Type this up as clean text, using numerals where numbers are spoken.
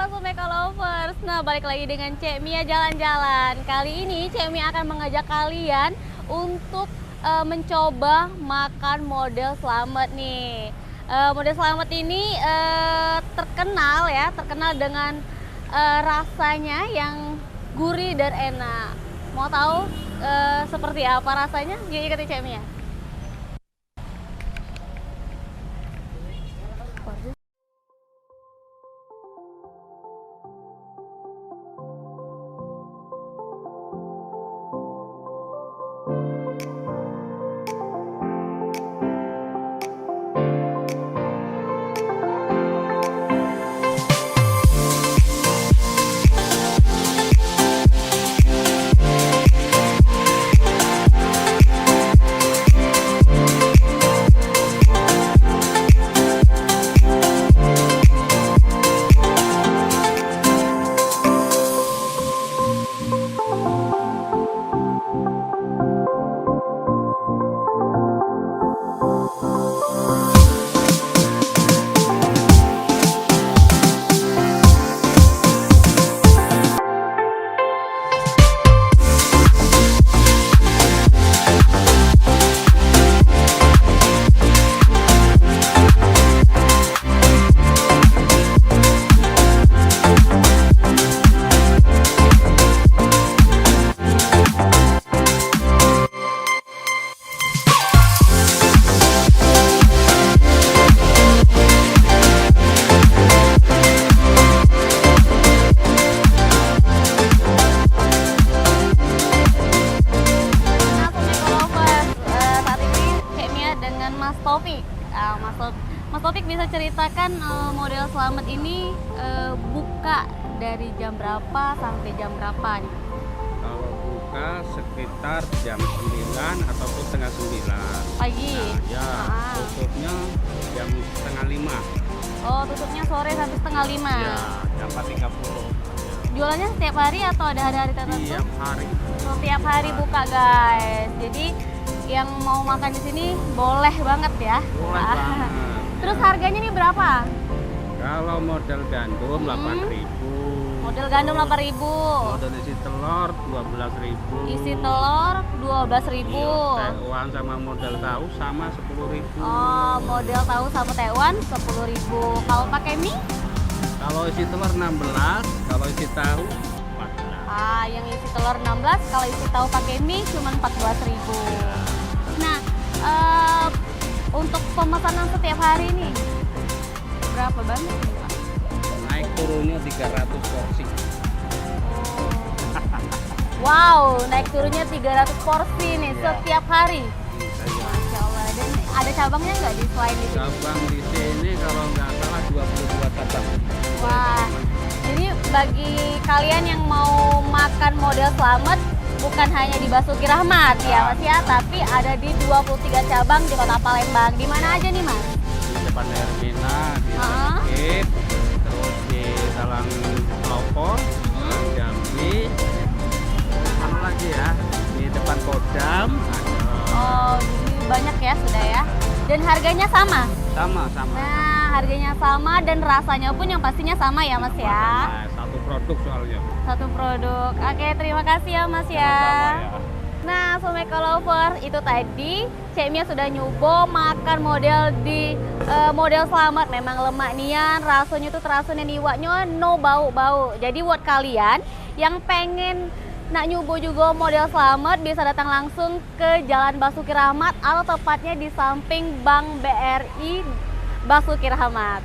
para Sumeka Lovers. Nah, balik lagi dengan Cek Mia jalan-jalan. Kali ini Cek Mia akan mengajak kalian untuk mencoba makan model Slamet nih. Model Slamet ini terkenal dengan rasanya yang gurih dan enak. Mau tahu seperti apa rasanya? Yuk ikuti Cek Mia. Mas Taufik bisa ceritakan model Slamet ini buka dari jam berapa sampai jam berapa nih? Kalau buka sekitar jam 9 ataupun setengah 9 pagi. Nah, ya, tutupnya jam setengah 5. Oh, tutupnya sore sampai setengah 5. Ya, jam 4.30. Jualannya setiap hari atau ada hari-hari tertentu? Tiap hari. Oh, tiap hari buka, guys. Jadi yang mau makan di sini boleh banget ya. Boleh banget. Terus harganya nih berapa? Kalau model gandum 8.000. Model gandum 8.000. Model isi telur 12.000. Isi telur 12.000. Tewan sama model tahu sama 10.000. Oh, model tahu sama tewan 10.000. Kalau pakai mie? Kalau isi telur 16, kalau isi tahu 14. Ah, yang isi telur 16, kalau isi tahu pakai mie cuma 14.000. Nah, untuk pemesanan setiap hari nih berapa banyak nih, Pak? Naik turunnya 300 porsi. Wow, naik turunnya 300 porsi nih setiap hari. Iya. Masya Allah. Dan ada cabangnya nggak di selain di sini? Cabang di sini kalau nggak salah 22 cabang. Wah, jadi bagi kalian yang mau makan model Slamet bukan hanya di Basuki Rahmat ya Mas ya, tapi ada di 23 cabang di Kota Palembang. Di mana aja nih Mas? Di depan Hermina, di Rakit, terus di Talang Lopo, Talang Jambi, mana lagi ya? Di depan Kodam. Oh, jadi banyak ya sudah ya. Dan harganya sama? Sama. Nah, harganya sama dan rasanya pun yang pastinya sama ya Mas ya. Satu produk soalnya. Satu produk. Oke, terima kasih ya Mas ya. Sama-sama ya. Nah, Sumeka Lovers, itu tadi Cek Mia sudah nyoba makan model di model Slamet. Memang lemak nian, rasanya tuh terasa niwaknya no bau-bau. Jadi buat kalian yang pengen nak nyoba juga model Slamet bisa datang langsung ke Jalan Basuki Rahmat atau tepatnya di samping Bank BRI Basuki Rahmat.